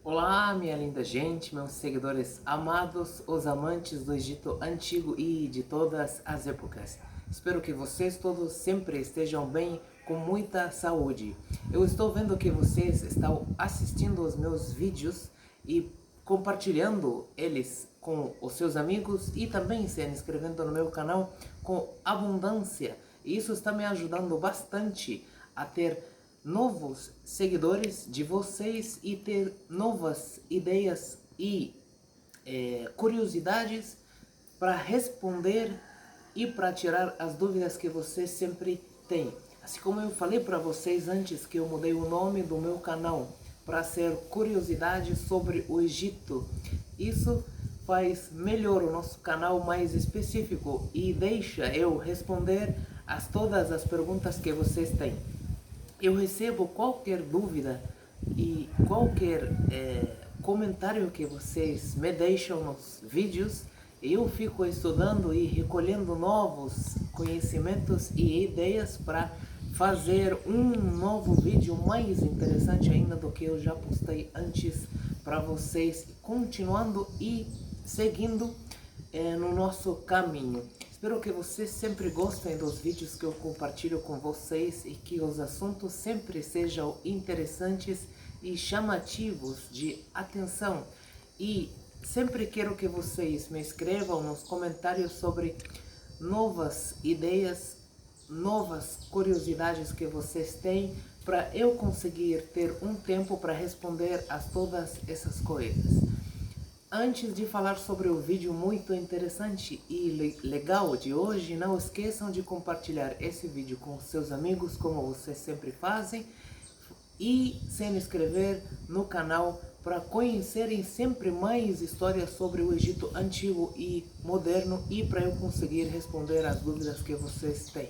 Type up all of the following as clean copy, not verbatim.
Olá, minha linda gente, meus seguidores amados, os amantes do Egito Antigo e de todas as épocas. Espero que vocês todos sempre estejam bem, com muita saúde. Eu estou vendo que vocês estão assistindo os meus vídeos e compartilhando eles com os seus amigos e também se inscrevendo no meu canal com abundância. E isso está me ajudando bastante a ter novos seguidores de vocês e ter novas ideias e curiosidades para responder e para tirar as dúvidas que vocês sempre têm. Assim como eu falei para vocês antes que eu mudei o nome do meu canal para ser Curiosidades sobre o Egito. Isso faz melhor o nosso canal mais específico e deixa eu responder a todas as perguntas que vocês têm. Eu recebo qualquer dúvida e qualquer comentário que vocês me deixam nos vídeos. Eu fico estudando e recolhendo novos conhecimentos e ideias para fazer um novo vídeo mais interessante ainda do que eu já postei antes para vocês, continuando e seguindo no nosso caminho. Espero que vocês sempre gostem dos vídeos que eu compartilho com vocês e que os assuntos sempre sejam interessantes e chamativos de atenção. E sempre quero que vocês me escrevam nos comentários sobre novas ideias, novas curiosidades que vocês têm, para eu conseguir ter um tempo para responder a todas essas coisas. Antes de falar sobre o vídeo muito interessante e legal de hoje, não esqueçam de compartilhar esse vídeo com seus amigos, como vocês sempre fazem, e se inscrever no canal para conhecerem sempre mais histórias sobre o Egito Antigo e Moderno e para eu conseguir responder as dúvidas que vocês têm.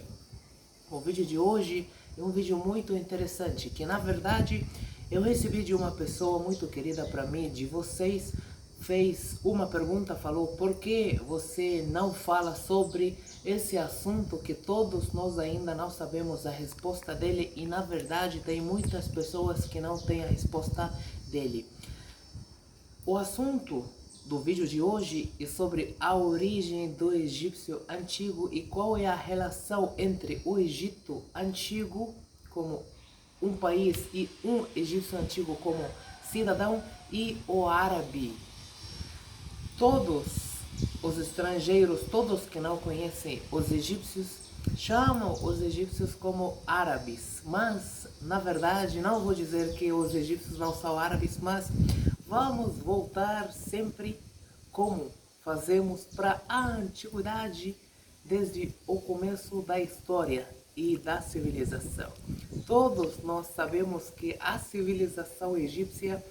O vídeo de hoje é um vídeo muito interessante, que na verdade eu recebi de uma pessoa muito querida para mim, de vocês. Fez uma pergunta, falou: por que você não fala sobre esse assunto que todos nós ainda não sabemos a resposta dele, e na verdade tem muitas pessoas que não têm a resposta dele. O assunto do vídeo de hoje é sobre a origem do egípcio antigo e qual é a relação entre o Egito antigo como um país e um egípcio antigo como cidadão e o árabe. Todos os estrangeiros, todos que não conhecem os egípcios, chamam os egípcios como árabes, mas na verdade não vou dizer que os egípcios não são árabes, mas vamos voltar sempre como fazemos para a antiguidade, desde o começo da história e da civilização. Todos nós sabemos que a civilização egípcia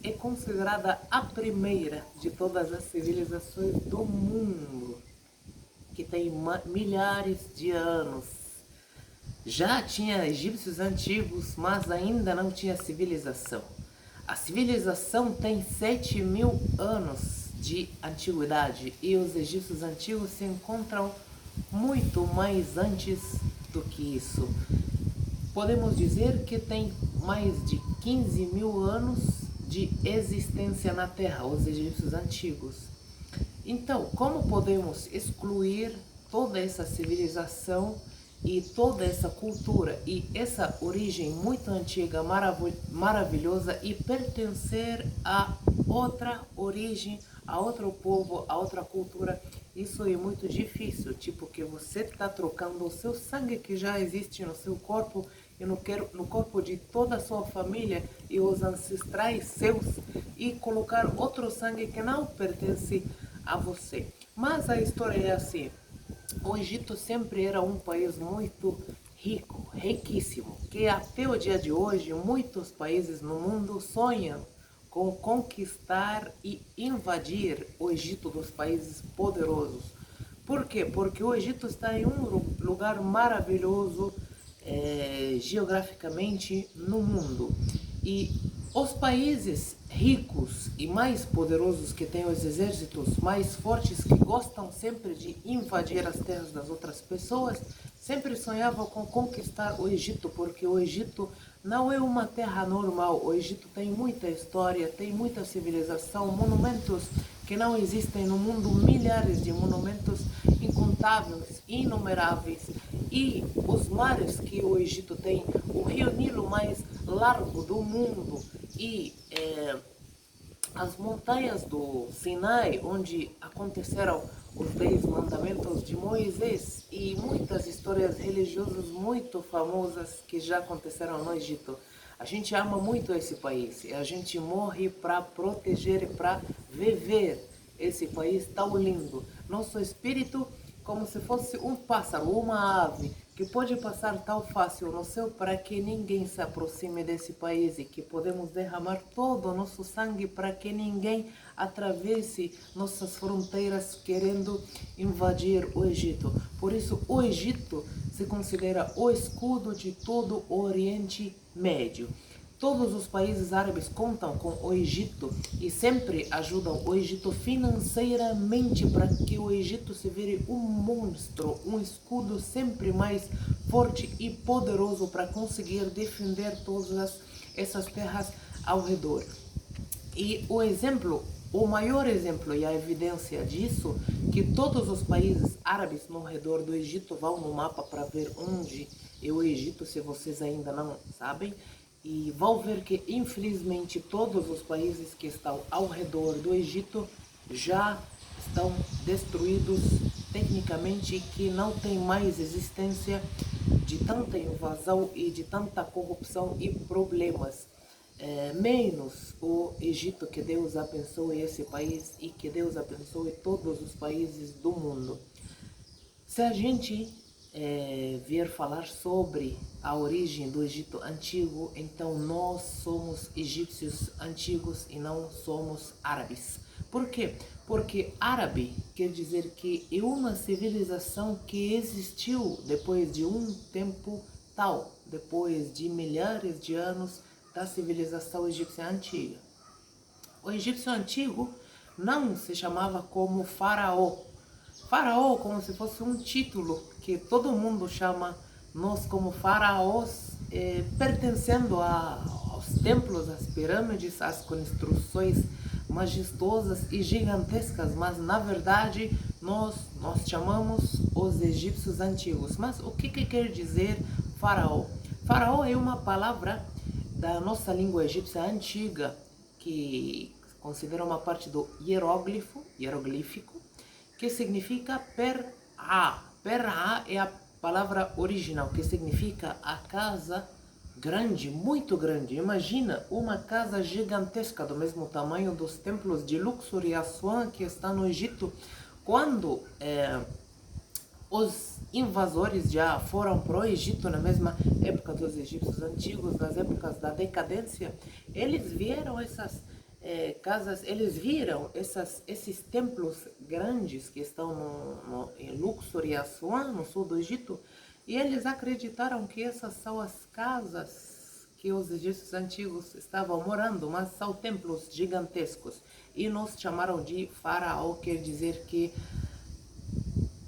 é considerada a primeira de todas as civilizações do mundo, que tem milhares de anos. Já tinha egípcios antigos, mas ainda não tinha civilização. A civilização tem 7.000 anos de antiguidade e os egípcios antigos se encontram muito mais antes do que isso. Podemos dizer que tem mais de 15.000 anos de existência na Terra, os egípcios antigos. Então, como podemos excluir toda essa civilização e toda essa cultura e essa origem muito antiga, maravilhosa, e pertencer a outra origem, a outro povo, a outra cultura? Isso é muito difícil, tipo que você está trocando o seu sangue que já existe no seu corpo e no corpo de toda a sua família e os ancestrais seus, e colocar outro sangue que não pertence a você. Mas a história é assim: o Egito sempre era um país muito rico, riquíssimo, que até o dia de hoje muitos países no mundo sonham com conquistar e invadir o Egito dos países poderosos. Por quê? Porque o Egito está em um lugar maravilhoso geograficamente no mundo. E os países ricos e mais poderosos, que têm os exércitos mais fortes, que gostam sempre de invadir as terras das outras pessoas, sempre sonhavam com conquistar o Egito, porque o Egito Não é uma terra normal. O Egito tem muita história, tem muita civilização, monumentos que não existem no mundo, milhares de monumentos incontáveis, inumeráveis. E os mares que o Egito tem, o rio Nilo mais largo do mundo e as montanhas do Sinai, onde aconteceram os 10 mandamentos de Moisés e muitas histórias religiosas muito famosas que já aconteceram no Egito. A gente ama muito esse país e a gente morre para proteger e para viver esse país tão lindo. Nosso espírito, como se fosse um pássaro, uma ave, que pode passar tão fácil no céu para que ninguém se aproxime desse país e que podemos derramar todo o nosso sangue para que ninguém atravesse nossas fronteiras querendo invadir o Egito. Por isso, o Egito se considera o escudo de todo o Oriente Médio. Todos os países árabes contam com o Egito e sempre ajudam o Egito financeiramente para que o Egito se vire um monstro, um escudo sempre mais forte e poderoso para conseguir defender todas essas terras ao redor. E o maior exemplo e a evidência disso, que todos os países árabes no redor do Egito vão no mapa para ver onde é o Egito, se vocês ainda não sabem, e vão ver que infelizmente todos os países que estão ao redor do Egito já estão destruídos tecnicamente, que não tem mais existência de tanta invasão e de tanta corrupção e problemas. Menos o Egito, que Deus abençoe esse país e que Deus abençoe todos os países do mundo. Se a gente vier falar sobre a origem do Egito antigo, então nós somos egípcios antigos e não somos árabes. Por quê? Porque árabe quer dizer que é uma civilização que existiu depois de um tempo tal, depois de milhares de anos da civilização egípcia antiga. O egípcio antigo não se chamava como faraó. Faraó como se fosse um título que todo mundo chama nós como faraós, pertencendo aos templos, às pirâmides, às construções majestosas e gigantescas, mas na verdade nós chamamos os egípcios antigos. Mas o que quer dizer faraó? Faraó é uma palavra da nossa língua egípcia antiga, que considera uma parte do hieroglífico, que significa Per-A. Per-A é a palavra original, que significa a casa grande, muito grande. Imagina uma casa gigantesca do mesmo tamanho dos templos de Luxor e Assuan, que está no Egito. Quando os invasores já foram para o Egito na mesma época dos egípcios antigos, nas épocas da decadência, eles vieram essas casas, eles viram esses templos grandes que estão em Luxor e Assuan, no sul do Egito, e eles acreditaram que essas são as casas que os egípcios antigos estavam morando, mas são templos gigantescos. E nos chamaram de faraó, quer dizer que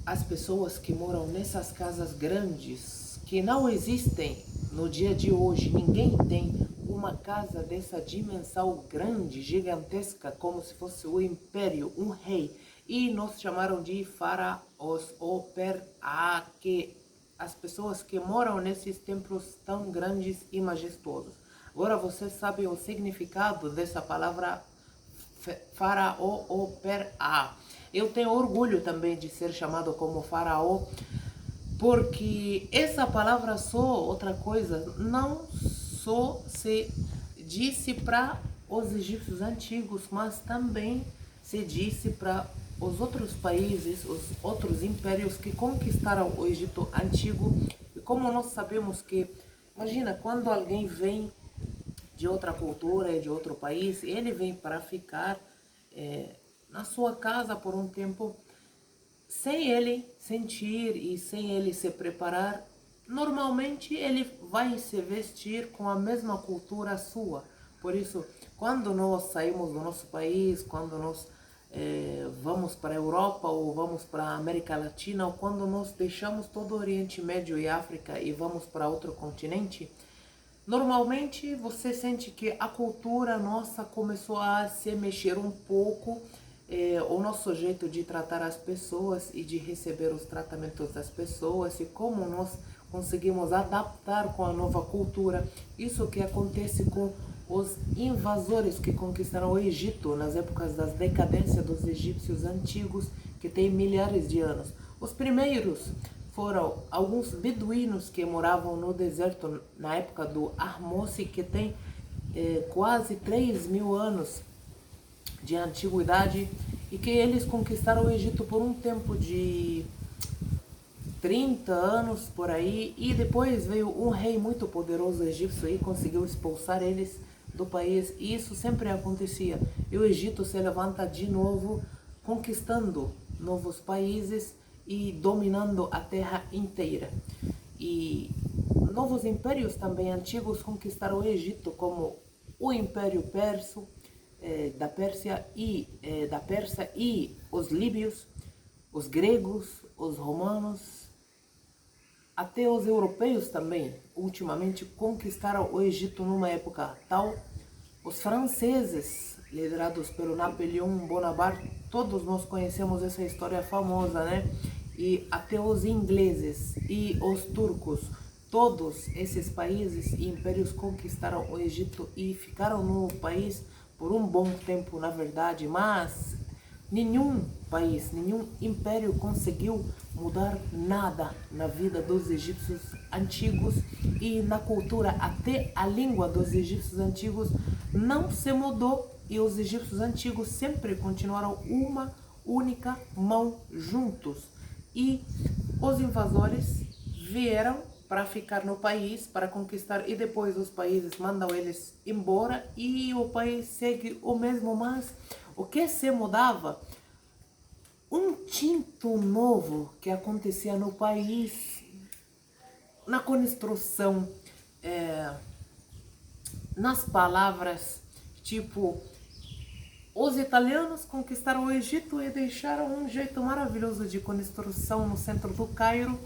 as pessoas que moram nessas casas grandes, que não existem no dia de hoje, ninguém tem uma casa dessa dimensão grande, gigantesca, como se fosse o império, um rei. E nos chamaram de faraós ou Per-A, que as pessoas que moram nesses templos tão grandes e majestosos. Agora vocês sabem o significado dessa palavra faraó ou Per-A. Eu tenho orgulho também de ser chamado como faraó, porque essa palavra só outra coisa, não só se disse para os egípcios antigos, mas também se disse para os outros países, os outros impérios que conquistaram o Egito antigo. E como nós sabemos que, imagina, quando alguém vem de outra cultura e de outro país, ele vem para ficar na sua casa por um tempo, sem ele sentir e sem ele se preparar. Normalmente ele vai se vestir com a mesma cultura sua. Por isso, quando nós saímos do nosso país, quando nós vamos para a Europa ou vamos para a América Latina, ou quando nós deixamos todo o Oriente Médio e África e vamos para outro continente, Normalmente você sente que a cultura nossa começou a se mexer um pouco, o nosso jeito de tratar as pessoas e de receber os tratamentos das pessoas e como nós conseguimos adaptar com a nova cultura. Isso que acontece com os invasores que conquistaram o Egito nas épocas da decadência dos egípcios antigos, que tem milhares de anos. Os primeiros foram alguns beduínos que moravam no deserto na época do Ahmose, que tem quase 3.000 anos de antiguidade, e que eles conquistaram o Egito por um tempo de 30 anos por aí, e depois veio um rei muito poderoso egípcio e conseguiu expulsar eles do país. E isso sempre acontecia, e o Egito se levanta de novo, conquistando novos países e dominando a terra inteira. E novos impérios também antigos conquistaram o Egito, como o Império Perso, da Pérsia e os líbios, os gregos, os romanos, até os europeus também, ultimamente conquistaram o Egito numa época tal. Os franceses, liderados pelo Napoleão Bonaparte, todos nós conhecemos essa história famosa, né? E até os ingleses e os turcos, todos esses países e impérios conquistaram o Egito e ficaram no país por um bom tempo, na verdade, mas nenhum país, nenhum império conseguiu mudar nada na vida dos egípcios antigos e na cultura. Até a língua dos egípcios antigos não se mudou, e os egípcios antigos sempre continuaram uma única mão juntos. E os invasores vieram para ficar no país, para conquistar, e depois os países mandam eles embora e o país segue o mesmo. Mas o que se mudava? Um tinto novo que acontecia no país, na construção, nas palavras, tipo, os italianos conquistaram o Egito e deixaram um jeito maravilhoso de construção no centro do Cairo.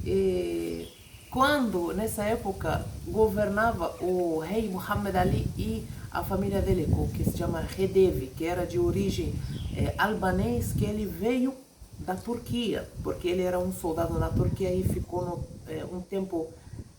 E quando, nessa época, governava o rei Muhammad Ali e a família dele, que se chama Khedive, que era de origem albanês, que ele veio da Turquia, porque ele era um soldado na Turquia e ficou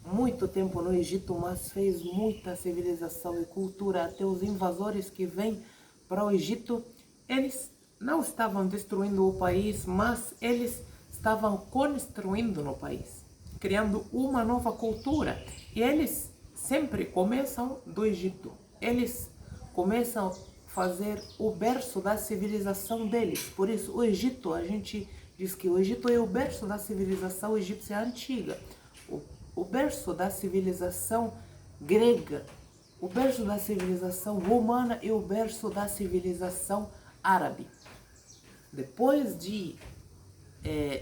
muito tempo no Egito, mas fez muita civilização e cultura. Até os invasores que vêm para o Egito, eles não estavam destruindo o país, mas eles estavam construindo no país, criando uma nova cultura. E eles sempre começam do Egito. Eles começam a fazer o berço da civilização deles. Por isso, o Egito, a gente diz que o Egito é o berço da civilização egípcia antiga, o berço da civilização grega, o berço da civilização romana e o berço da civilização árabe. Depois de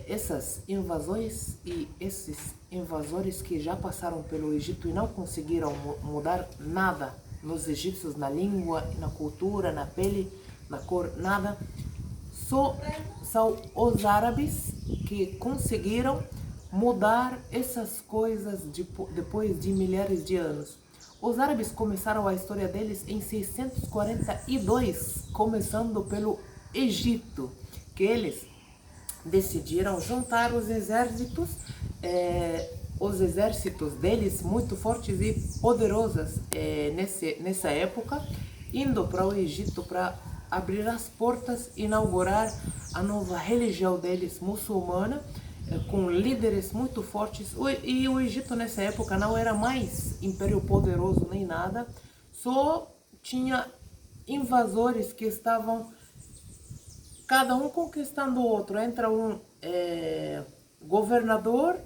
essas invasões e esses invasores que já passaram pelo Egito e não conseguiram mudar nada nos egípcios, na língua, na cultura, na pele, na cor, nada, só são os árabes que conseguiram mudar essas coisas depois de milhares de anos. Os árabes começaram a história deles em 642, começando pelo Egito, que eles decidiram juntar os exércitos deles muito fortes e poderosos nessa época, indo para o Egito para abrir as portas, inaugurar a nova religião deles, muçulmana, com líderes muito fortes. E o Egito nessa época não era mais império poderoso nem nada, só tinha invasores que estavam cada um conquistando o outro. Entra um governador,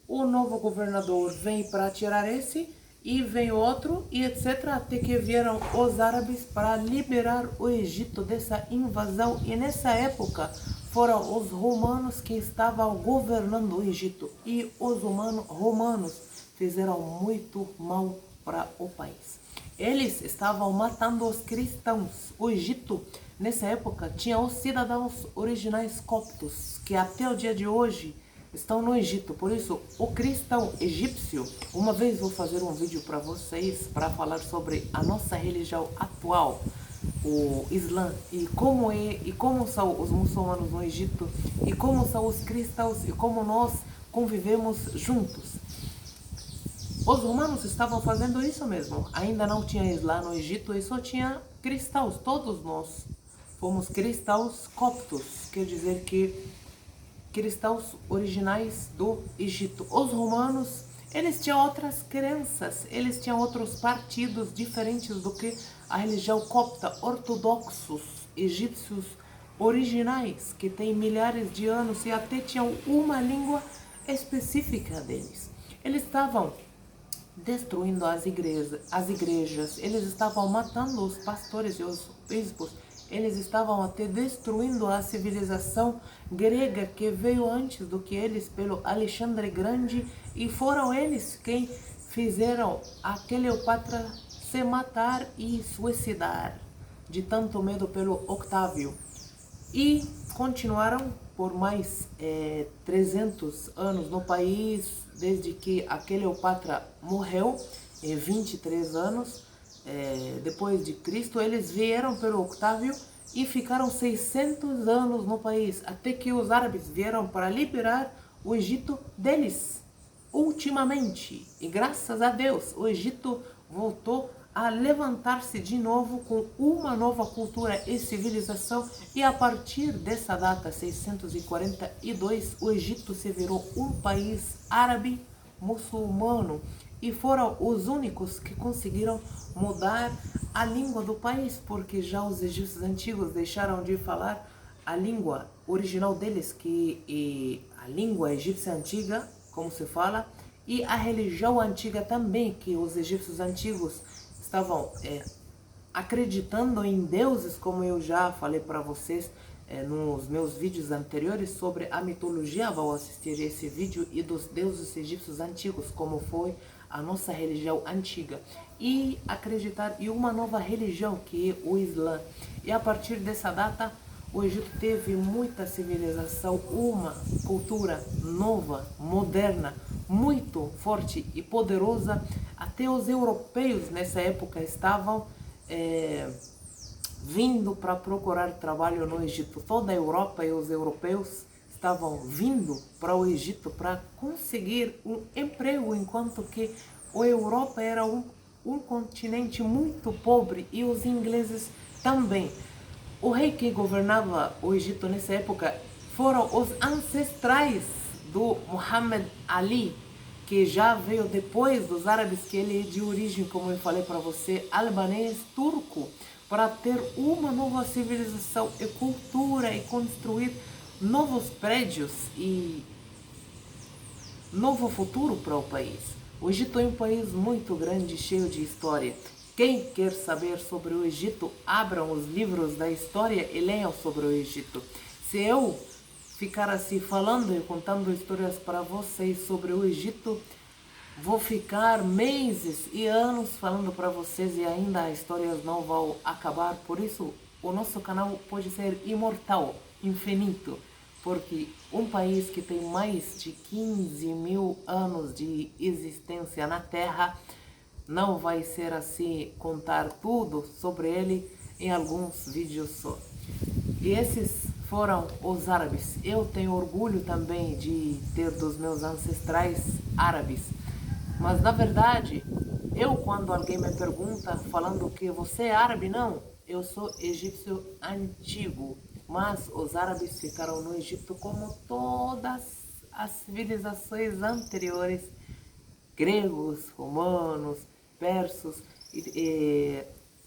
o novo governador vem para tirar esse, e vem outro, e etc. Até que vieram os árabes para liberar o Egito dessa invasão. E nessa época foram os romanos que estavam governando o Egito. E os romanos fizeram muito mal para o país. Eles estavam matando os cristãos. O Egito, nessa época, tinha os cidadãos originais coptos, que até o dia de hoje estão no Egito. Por isso, o cristão egípcio, uma vez vou fazer um vídeo para vocês para falar sobre a nossa religião atual, o Islã, e como são os muçulmanos no Egito, e como são os cristãos, e como nós convivemos juntos. Os romanos estavam fazendo isso mesmo. Ainda não tinha Islã no Egito e só tinha cristãos. Todos nós fomos cristãos coptos, quer dizer que cristãos originais do Egito. Os romanos, eles tinham outras crenças, eles tinham outros partidos diferentes do que a religião copta, ortodoxos egípcios originais, que têm milhares de anos e até tinham uma língua específica deles. Eles estavam destruindo as igrejas, eles estavam matando os pastores e os bispos, eles estavam até destruindo a civilização grega que veio antes do que eles pelo Alexandre Grande, e foram eles quem fizeram a Cleópatra se matar e suicidar de tanto medo pelo Octávio. E continuaram por mais 300 anos no país, desde que a Cleópatra morreu, 23 anos depois de Cristo. Eles vieram pelo Octávio e ficaram 600 anos no país, até que os árabes vieram para liberar o Egito deles, ultimamente. E graças a Deus, o Egito voltou a levantar-se de novo com uma nova cultura e civilização, e a partir dessa data, 642, o Egito se virou um país árabe muçulmano, e foram os únicos que conseguiram mudar a língua do país, porque já os egípcios antigos deixaram de falar a língua original deles, que a língua egípcia antiga, como se fala, e a religião antiga também, que os egípcios antigos estavam acreditando em deuses, como eu já falei para vocês nos meus vídeos anteriores sobre a mitologia. Vão assistir esse vídeo, e dos deuses egípcios antigos, como foi a nossa religião antiga, e acreditar em uma nova religião, que é o Islã. E a partir dessa data, o Egito teve muita civilização, uma cultura nova, moderna, muito forte e poderosa. Até os europeus nessa época estavam vindo para procurar trabalho no Egito. Toda a Europa e os europeus estavam vindo para o Egito para conseguir um emprego, enquanto que a Europa era um continente muito pobre, e os ingleses também. O rei que governava o Egito nessa época foram os ancestrais do Muhammad Ali, que já veio depois dos árabes, que ele é de origem, como eu falei para você, albanês, turco, para ter uma nova civilização e cultura, e construir novos prédios e novo futuro para o país. O Egito é um país muito grande, cheio de história. Quem quer saber sobre o Egito, abram os livros da história e leiam sobre o Egito. Se eu ficar assim falando e contando histórias para vocês sobre o Egito, vou ficar meses e anos falando para vocês, e ainda as histórias não vão acabar. Por isso, o nosso canal pode ser imortal, infinito, porque um país que tem mais de 15 mil anos de existência na Terra, não vai ser assim contar tudo sobre ele em alguns vídeos só. E esses foram os árabes. Eu tenho orgulho também de ter dos meus ancestrais árabes. Mas na verdade, quando alguém me pergunta falando que você é árabe, não, eu sou egípcio antigo. Mas os árabes ficaram no Egito como todas as civilizações anteriores, gregos, romanos, persas,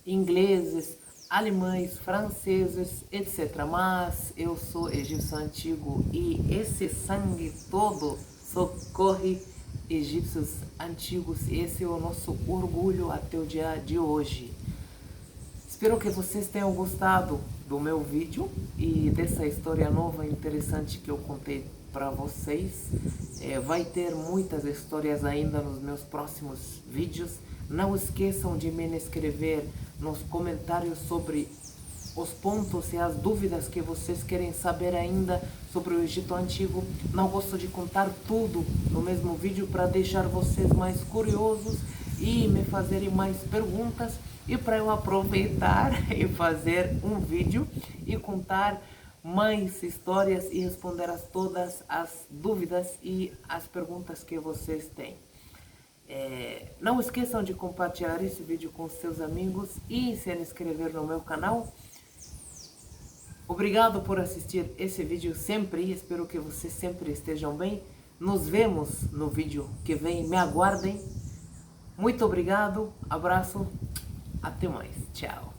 ingleses, alemães, franceses, etc. Mas eu sou egípcio antigo, e esse sangue todo socorre egípcios antigos. Esse é o nosso orgulho até o dia de hoje. Espero que vocês tenham gostado do meu vídeo e dessa história nova e interessante que eu contei para vocês. Vai ter muitas histórias ainda nos meus próximos vídeos. Não esqueçam de me escrever nos comentários sobre os pontos e as dúvidas que vocês querem saber ainda sobre o Egito Antigo. Não gosto de contar tudo no mesmo vídeo para deixar vocês mais curiosos e me fazerem mais perguntas, e para eu aproveitar e fazer um vídeo e contar mais histórias e responder a todas as dúvidas e as perguntas que vocês têm. Não esqueçam de compartilhar esse vídeo com seus amigos e se inscrever no meu canal. Obrigado por assistir esse vídeo sempre, espero que vocês sempre estejam bem. Nos vemos no vídeo que vem, me aguardem. Muito obrigado, abraço, até mais, tchau.